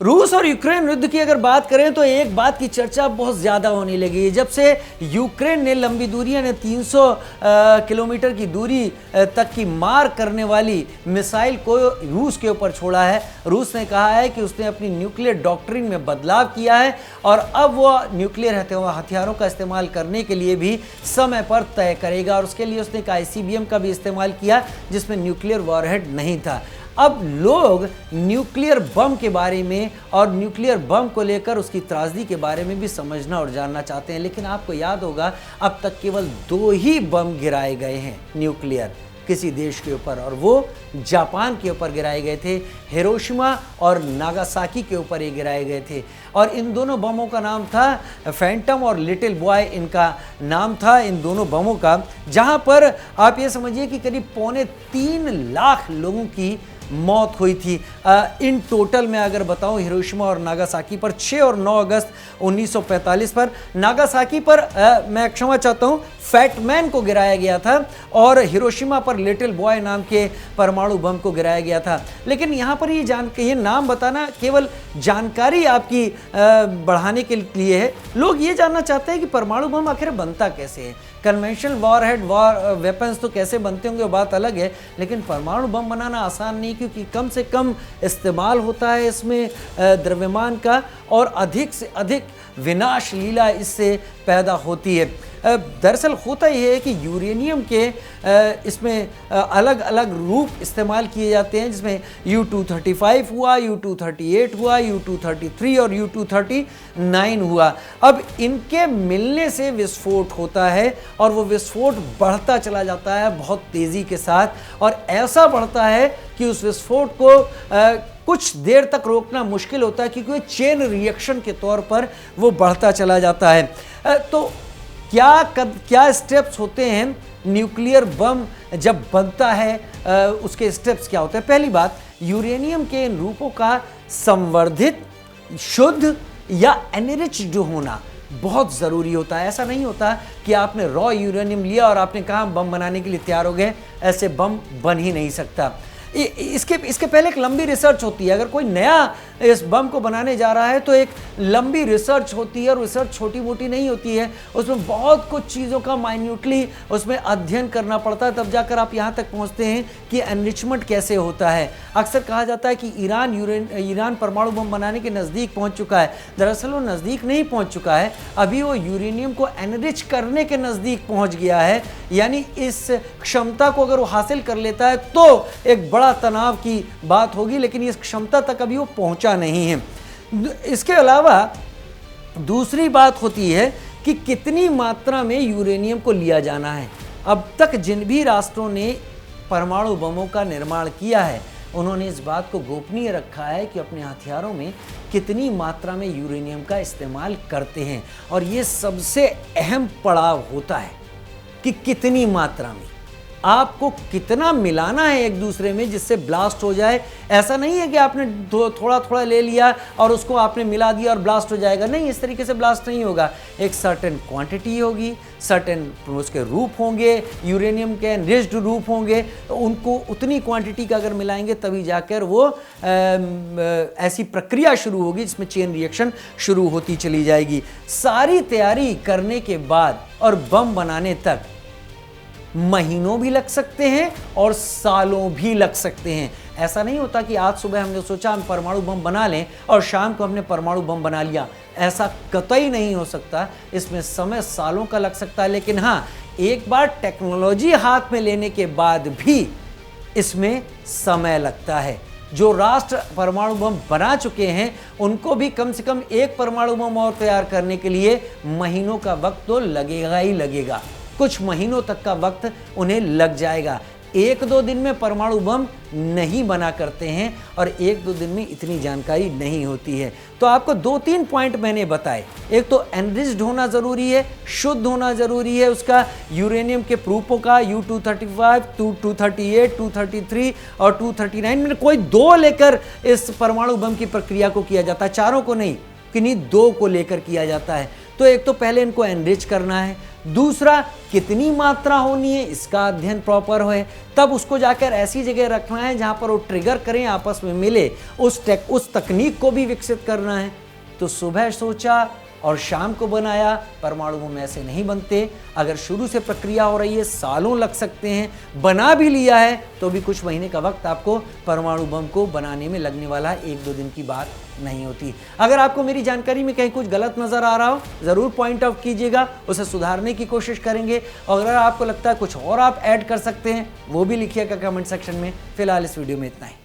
रूस और यूक्रेन युद्ध की अगर बात करें तो एक बात की चर्चा बहुत ज़्यादा होने लगी है। जब से यूक्रेन ने लंबी दूरी यानी 300 किलोमीटर की दूरी तक की मार करने वाली मिसाइल को रूस के ऊपर छोड़ा है, रूस ने कहा है कि उसने अपनी न्यूक्लियर डॉक्ट्रिन में बदलाव किया है और अब वो न्यूक्लियर हथियारों का इस्तेमाल करने के लिए भी समय पर तय करेगा। और उसके लिए उसने एक ICBM का भी इस्तेमाल किया जिसमें न्यूक्लियर वॉरहेड नहीं था। अब लोग न्यूक्लियर बम के बारे में और न्यूक्लियर बम को लेकर उसकी त्रासदी के बारे में भी समझना और जानना चाहते हैं, लेकिन आपको याद होगा अब तक केवल 2 ही बम गिराए गए हैं न्यूक्लियर किसी देश के ऊपर, और वो जापान के ऊपर गिराए गए थे। हिरोशिमा और नागासाकी के ऊपर ये गिराए गए थे और इन दोनों बमों का नाम था फैंटम और लिटिल बॉय, इनका नाम था इन दोनों बमों का। जहां पर आप ये समझिए कि करीब 3.25 लाख लोगों की मौत हुई थी। इन टोटल में अगर बताऊं, हिरोशिमा और नागासाकी पर 6 और 9 अगस्त 1945 पर, नागासाकी पर मैं क्षमा चाहता हूं, फैटमैन को गिराया गया था और हिरोशिमा पर लिटिल बॉय नाम के परमाणु बम को गिराया गया था। लेकिन यहाँ पर ये नाम बताना केवल जानकारी आपकी बढ़ाने के लिए है। लोग ये जानना चाहते हैं कि परमाणु बम आखिर बनता कैसे है। कन्वेंशनल वॉरहेड वेपन्स तो कैसे बनते होंगे वो बात अलग है, लेकिन परमाणु बम बनाना आसान नहीं, क्योंकि कम से कम इस्तेमाल होता है इसमें द्रव्यमान का और अधिक से अधिक विनाश लीला इससे पैदा होती है। दरअसल होता यह है कि यूरेनियम के इसमें अलग अलग रूप इस्तेमाल किए जाते हैं, जिसमें U-235 हुआ, U-238 हुआ, U-233 और U-239 हुआ। अब इनके मिलने से विस्फोट होता है और वो विस्फोट बढ़ता चला जाता है बहुत तेज़ी के साथ, और ऐसा बढ़ता है कि उस विस्फोट को कुछ देर तक रोकना मुश्किल होता है, क्योंकि चेन रिएक्शन के तौर पर वो बढ़ता चला जाता है। तो क्या स्टेप्स होते हैं न्यूक्लियर बम जब बनता है, उसके स्टेप्स क्या होते हैं? पहली बात, यूरेनियम के इन रूपों का संवर्धित, शुद्ध या एनरिच्ड होना बहुत ज़रूरी होता है। ऐसा नहीं होता कि आपने रॉ यूरेनियम लिया और आपने कहा बम बनाने के लिए तैयार हो गए, ऐसे बम बन ही नहीं सकता। इसके पहले एक लंबी रिसर्च होती है। अगर कोई नया इस बम को बनाने जा रहा है तो एक लंबी रिसर्च होती है, और रिसर्च छोटी मोटी नहीं होती है, उसमें बहुत कुछ चीज़ों का माइन्यूटली उसमें अध्ययन करना पड़ता है, तब जाकर आप यहाँ तक पहुँचते हैं कि एनरिचमेंट कैसे होता है। अक्सर कहा जाता है कि ईरान परमाणु बम बनाने के नज़दीक पहुँच चुका है। दरअसल वो नज़दीक नहीं पहुँच चुका है, अभी वो यूरेनियम को एनरिच करने के नज़दीक पहुँच गया है। यानी इस क्षमता को अगर वो हासिल कर लेता है तो एक बड़ा तनाव की बात होगी, लेकिन इस क्षमता तक अभी वो पहुंचा नहीं है। इसके अलावा दूसरी बात होती है कि कितनी मात्रा में यूरेनियम को लिया जाना है। अब तक जिन भी राष्ट्रों ने परमाणु बमों का निर्माण किया है, उन्होंने इस बात को गोपनीय रखा है कि अपने हथियारों में कितनी मात्रा में यूरेनियम का इस्तेमाल करते हैं, और ये सबसे अहम पड़ाव होता है कि कितनी मात्रा में आपको कितना मिलाना है एक दूसरे में जिससे ब्लास्ट हो जाए। ऐसा नहीं है कि आपने थोड़ा थोड़ा ले लिया और उसको आपने मिला दिया और ब्लास्ट हो जाएगा, नहीं, इस तरीके से ब्लास्ट नहीं होगा। एक सर्टेन क्वांटिटी होगी, सर्टेन उसके रूप होंगे, यूरेनियम के एनरिच्ड रूप होंगे, तो उनको उतनी क्वांटिटी का अगर मिलाएंगे तभी जाकर वो ऐसी प्रक्रिया शुरू होगी जिसमें चेन रिएक्शन शुरू होती चली जाएगी। सारी तैयारी करने के बाद और बम बनाने तक महीनों भी लग सकते हैं और सालों भी लग सकते हैं। ऐसा नहीं होता कि आज सुबह हमने सोचा हम परमाणु बम बना लें और शाम को हमने परमाणु बम बना लिया, ऐसा कतई नहीं हो सकता। इसमें समय सालों का लग सकता है, लेकिन हाँ, एक बार टेक्नोलॉजी हाथ में लेने के बाद भी इसमें समय लगता है। जो राष्ट्र परमाणु बम बना चुके हैं उनको भी कम से कम एक परमाणु बम और तैयार करने के लिए महीनों का वक्त तो लगेगा ही लगेगा, कुछ महीनों तक का वक्त उन्हें लग जाएगा। 1-2 दिन में परमाणु बम नहीं बना करते हैं और 1-2 दिन में इतनी जानकारी नहीं होती है। तो आपको 2-3 पॉइंट मैंने बताए। एक तो एनरिच्ड होना ज़रूरी है, शुद्ध होना ज़रूरी है उसका, यूरेनियम के प्रूफों का U-235, U-238, 233 और 239 में कोई 2 लेकर इस परमाणु बम की प्रक्रिया को किया जाता है, चारों को नहीं, किन्हीं 2 को लेकर किया जाता है। तो एक तो पहले इनको एनरिच करना है, दूसरा कितनी मात्रा होनी है इसका अध्ययन प्रॉपर हो, तब उसको जाकर ऐसी जगह रखना है जहां पर वो ट्रिगर करें, आपस में मिले, उस तकनीक को भी विकसित करना है। तो सुबह सोचा और शाम को बनाया, परमाणु बम ऐसे नहीं बनते। अगर शुरू से प्रक्रिया हो रही है सालों लग सकते हैं, बना भी लिया है तो भी कुछ महीने का वक्त आपको परमाणु बम को बनाने में लगने वाला है, 1-2 दिन की बात नहीं होती। अगर आपको मेरी जानकारी में कहीं कुछ गलत नज़र आ रहा हो ज़रूर पॉइंट आउट कीजिएगा, उसे सुधारने की कोशिश करेंगे। और अगर आपको लगता है कुछ और आप ऐड कर सकते हैं वो भी लिखिएगा कमेंट सेक्शन में। फिलहाल इस वीडियो में इतना ही।